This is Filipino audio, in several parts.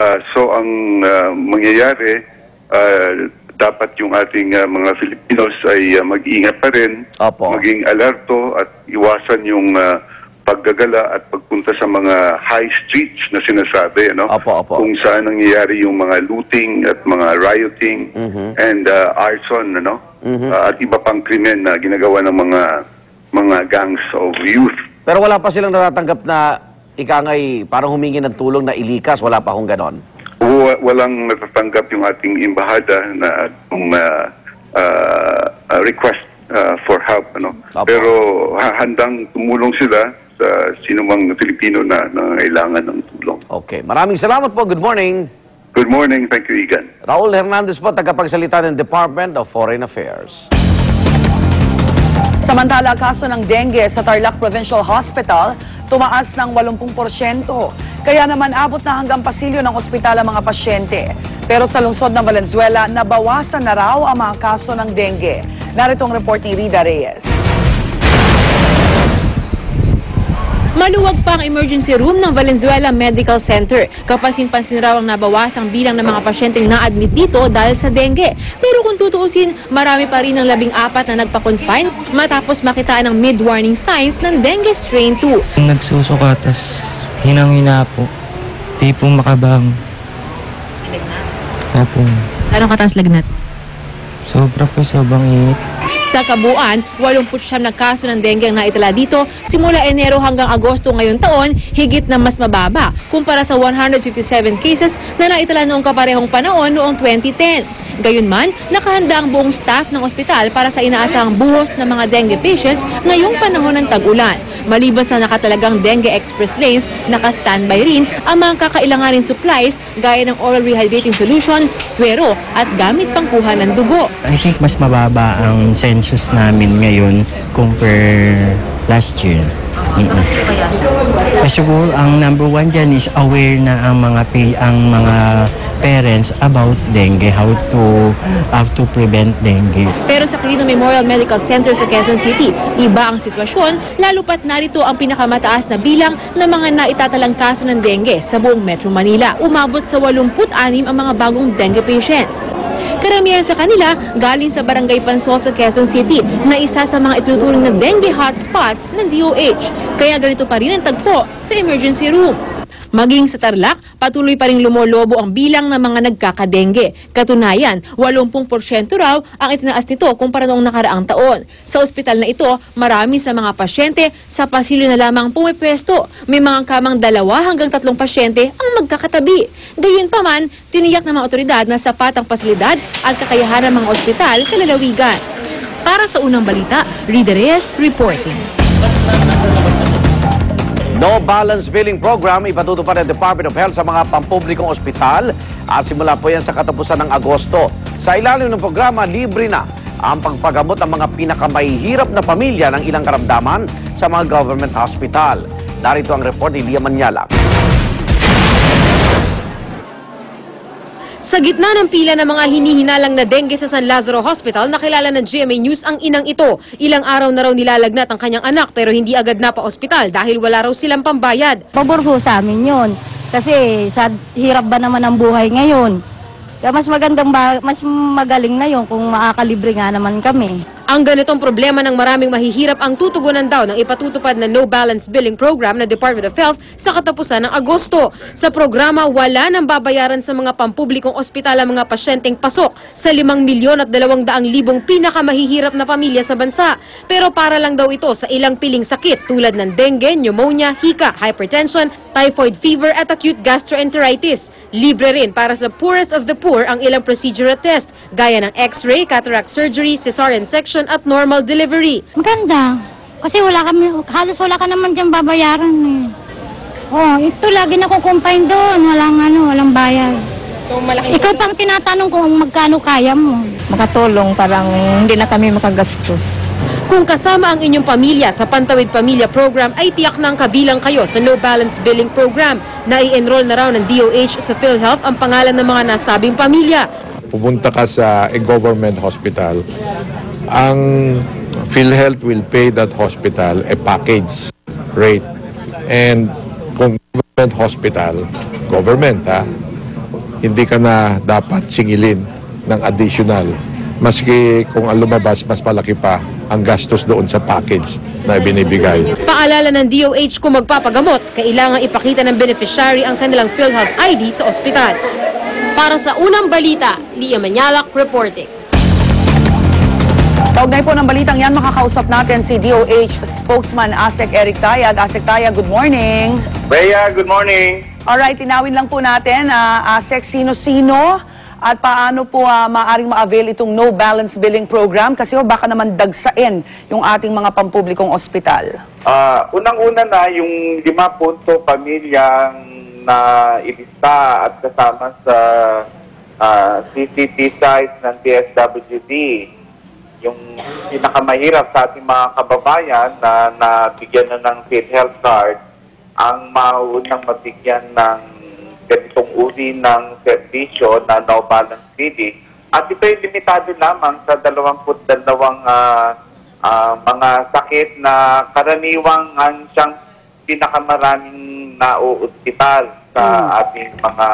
So ang mangyayari, dapat yung ating mga Filipinos ay mag-iingat pa rin, maging alerto at iwasan yung paggagala at pagpunta sa mga high streets na sinasabi, kung saan nangyayari yung mga looting at mga rioting and arson, at iba pang krimen na ginagawa ng mga gangs of youth. Pero wala pa silang natatanggap na ikangay parang humingi ng tulong na ilikas, wala pa akong ganon? Walang natatanggap yung ating embahada na request for help. Pero handang tumulong sila sa sinumang Filipino na nangangailangan ng tulong. Okay. Maraming salamat po. Good morning. Good morning. Thank you, Igan. Raul Hernandez po, tagapagsalita ng Department of Foreign Affairs. Samantala, kaso ng dengue sa Tarlac Provincial Hospital, tumaas ng 80%. Kaya naman abot na hanggang pasilyo ng ospital ang mga pasyente. Pero sa lungsod ng Valenzuela, nabawasan na raw ang mga kaso ng dengue. Narito ang report ni Rida Reyes. Maluwag pa ang emergency room ng Valenzuela Medical Center. Kapansin-pansin raw ang nabawasang bilang ng mga pasyenteng na-admit dito dahil sa dengue. Pero kung tutuusin, marami pa rin ng 14 na nagpa-confine matapos makitaan ng mid-warning signs ng dengue strain 2. Nagsusuka, tas hinang-hina po. Di po makabang. Opo. Anong kataas lagnat? Sobra po, sobrang init. Sa kabuuan, 89 na kaso ng dengue ang naitala dito simula Enero hanggang Agosto ngayong taon, higit na mas mababa kumpara sa 157 cases na naitala noong kaparehong panahon noong 2010. Gayunman, nakahanda ang buong staff ng ospital para sa inaasahang buhos ng mga dengue patients ngayong panahon ng tag-ulan. Maliban sa nakatalagang dengue express lanes, naka-standby rin ang mga kakailanganin supplies gaya ng oral rehydrating solution, swero at gamit pangkuha ng dugo. I think mas mababa ang census namin ngayon compare last year. Kasi po, ang number one dyan is aware na ang mga parents about dengue, how to prevent dengue. Pero sa Quirino Memorial Medical Center sa Quezon City, iba ang sitwasyon, lalo pat narito ang pinakamataas na bilang ng mga naitatalang kaso ng dengue sa buong Metro Manila. Umabot sa 86 ang mga bagong dengue patients. Karamihan sa kanila galing sa Barangay Pansol sa Quezon City na isa sa mga ituturing na dengue hotspots ng DOH. Kaya ganito pa rin ang tagpo sa emergency room. Maging sa Tarlac, patuloy pa rin lumolobo ang bilang ng mga nagkakadengue. Katunayan, 80% raw ang itinaas nito kumpara noong nakaraang taon. Sa ospital na ito, marami sa mga pasyente sa pasilyo na lamang pumipwesto. May mga kamang 2 hanggang 3 pasyente ang magkakatabi. Gayunpaman, tiniyak ng mga otoridad na sapat ang pasilidad at kakayahan ng mga ospital sa lalawigan. Para sa unang balita, Rida Reyes reporting. No Balance Billing Program ipatutupad ng Department of Health sa mga pampublikong ospital at simula po yan sa katapusan ng Agosto. Sa ilalim ng programa, libre na ang pagpagamot ng mga pinakamahihirap na pamilya ng ilang karamdaman sa mga government hospital. Narito ang report ni Lia Manyala. Sa gitna ng pila ng mga hinihinalang na dengue sa San Lazaro Hospital, nakilala ng GMA News ang inang ito. Ilang araw na raw nilalagnat ang kanyang anak pero hindi agad na pa ospital dahil wala raw silang pambayad. Pabor ho sa amin yun. Kasi sa hirap ba naman ang buhay ngayon. Kaya mas magaling na yun kung makakalibre nga naman kami. Ang ganitong problema ng maraming mahihirap ang tutugunan daw ng ipatutupad na No Balance Billing Program ng Department of Health sa katapusan ng Agosto. Sa programa, wala nang babayaran sa mga pampublikong ospital ang mga pasyenteng pasok sa 5,200,000 pinakamahihirap na pamilya sa bansa. Pero para lang daw ito sa ilang piling sakit tulad ng dengue, pneumonia, hika, hypertension, typhoid fever at acute gastroenteritis. Libre rin para sa poorest of the poor ang ilang procedure at test gaya ng x-ray, cataract surgery, cesarean section at normal delivery. Maganda. Kasi halos wala ka naman dyan babayaran eh. Oh, ito lagi na kukumpain doon. Walang bayad. So, malaki. Ikaw pang tinatanong kung magkano kaya mo. Makatulong, parang hindi na kami makagastos. Kung kasama ang inyong pamilya sa Pantawid Pamilya Program ay tiyak ng kabilang kayo sa No Balance Billing Program. Nai-enroll na raw ng DOH sa PhilHealth ang pangalan ng mga nasabing pamilya. Pupunta ka sa government hospital, ang PhilHealth will pay that hospital a package rate. And kung government hospital, government hindi ka na dapat singilin ng additional. Maski kung ang lumabas, mas malaki pa ang gastos doon sa package na binibigay. Paalala ng DOH kung magpapagamot, kailangan ipakita ng beneficiary ang kanilang PhilHealth ID sa ospital. Para sa unang balita, Lia Manyalak reporting. Kaugnay po ng balitang yan, makakausap natin si DOH spokesman Asek Eric Tayag. Asek Tayag, good morning. Bea, good morning. Alright, tinawin lang po natin, Asek, sino-sino at paano po maaaring ma-avail itong no balance billing program kasi baka naman dagsain yung ating mga pampublikong ospital. Unang-una na yung 5 pamilyang na ilista at kasama sa CCT sites ng DSWD. Yung pinakamahirap sa ating mga kababayan na nabigyan na ng PhilHealth card, ang maunang mabigyan ng ganitong uri ng servisyo na no balance billing. At ito ay limitado lamang sa 22 mga sakit na karaniwang siyang pinakamaraming nauospital sa ating mga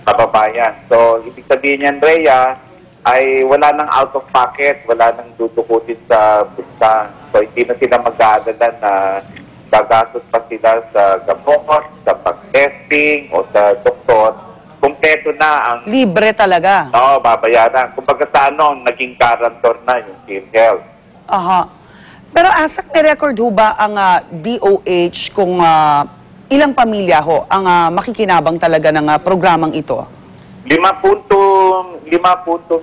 kababayan. So, ibig sabihin yan, Rhea, ay wala nang out of pocket, wala nang dudukutin sa bulsa. So, hindi na sila mag-aalala na gagastos pa sila sa gamot, sa pag-testing o sa doktor. Kumpleto na ang... Libre talaga. Oo, babayaran. Kumbaga sa naging guarantor na yung PhilHealth. Aha. Pero Asek, ni-record ho ba ang DOH kung ilang pamilya ho ang makikinabang talaga ng programang ito? 5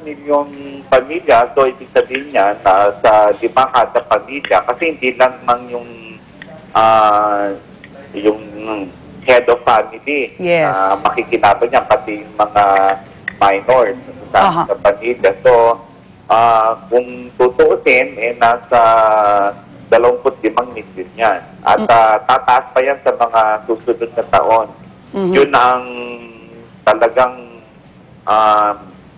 milyong pamilya. So, ibig sabihin niya na sa 5 kada pamilya kasi hindi lang mang yung head of family na makikinabang niya, pati yung mga minors sa pamilya. So, kung tutuusin, nasa 25 million yan. At tataas pa yan sa mga susunod na taon. Yun ang talagang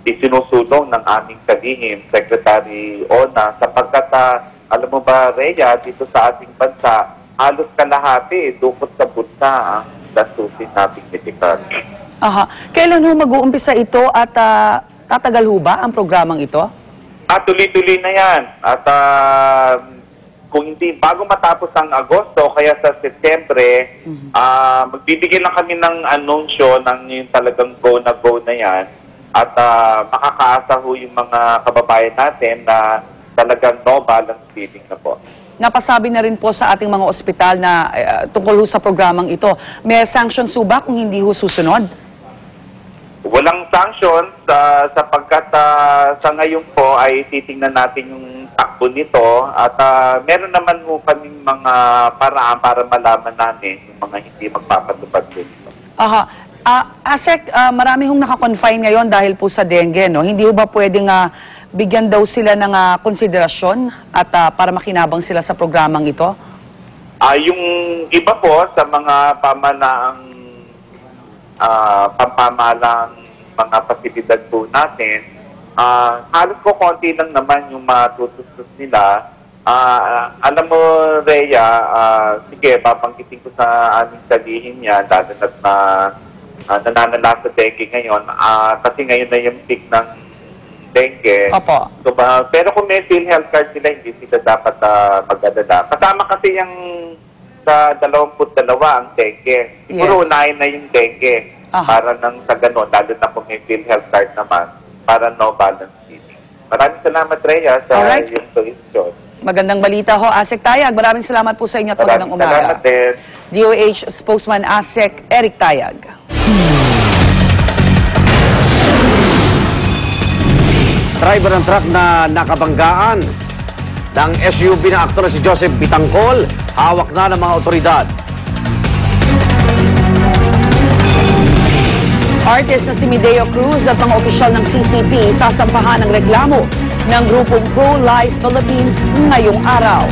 isinusulong ng aming kalihim, Secretary Ona, sapagkat alam mo ba, Rhea, dito sa ating bansa, halos kalahati, dukot sa bulsa ang gastusin nating medikal. Aha. Kailan ho mag-uumpisa ito at tatagal ho ba ang programang ito? Tuloy-tuloy na yan. At kung hindi, bago matapos ang Agosto, kaya sa Setyembre, magbibigay lang kami ng anunsyo ng yung talagang go na yan. At makakaasa ho yung mga kababayan natin na talagang no balance billing na po. Napasabi na rin po sa ating mga ospital na tungkol ho sa programang ito. May sanctions ho ba kung hindi ho susunod? Walang sanctions sapagkat sa ngayon po ay titingnan natin yung takbo nito at meron naman ho kaming mga paraan para malaman namin yung mga hindi magpapatupad nito. Aha. Asek, marami hong nakakonfine ngayon dahil po sa dengue, no? Hindi ho ba pwedeng bigyan daw sila ng konsiderasyon at para makinabang sila sa programang ito? Yung iba po sa mga pampamalang mga pasilidad po natin, halos ko konti lang naman yung matutustos nila. Alam mo, Rhea, sige, papanggitin ko sa aming sabihin yan, dahil na nananala sa dengue ngayon, kasi ngayon na yung peak ng dengue. Opo. So, pero kung may PhilHealth card sila, hindi sila dapat mag-alala. Kasama kasi yung sa 22 ang dengue. Siguro unahin na yung dengue. Para nang sa ganon, lalo na kung may PhilHealth card naman, para no balance billing. Maraming salamat, Rhea, sa iyong suggestion. Magandang balita ho, Asek Tayag. Maraming salamat po sa inyo at magandang umaga. Salamat din. DOH spokesman Asek Eric Tayag. Driver ng truck na nakabanggaan ng SUV na aktor na si Joseph Bitangkol, hawak na ng mga otoridad. Artist na si Medeo Cruz at mga opisyal ng CCP sasampahan ng reklamo ng grupong Pro-Life Philippines ngayong araw.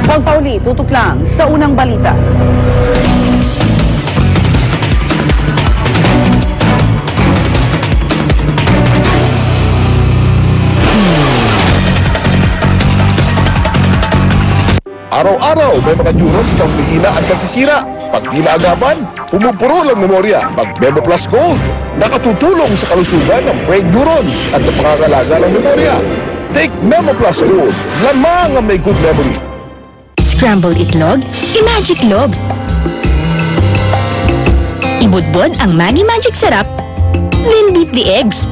Juan Pauli, tutok lang sa unang balita. Araw-araw may mga neurons na umiina at nasisira. Pag di naagapan, pumupuro lang memorya. Mag-Memo Plus Gold. Nakatutulong sa kalusugan ng brain neurons at sa pangangalaga ng memorya. Take Memo Plus Gold. Lamang ang may good memory. Scrambled itlog, i-magic log. Ibudbod ang Maggi Magic Sarap, then beat the eggs.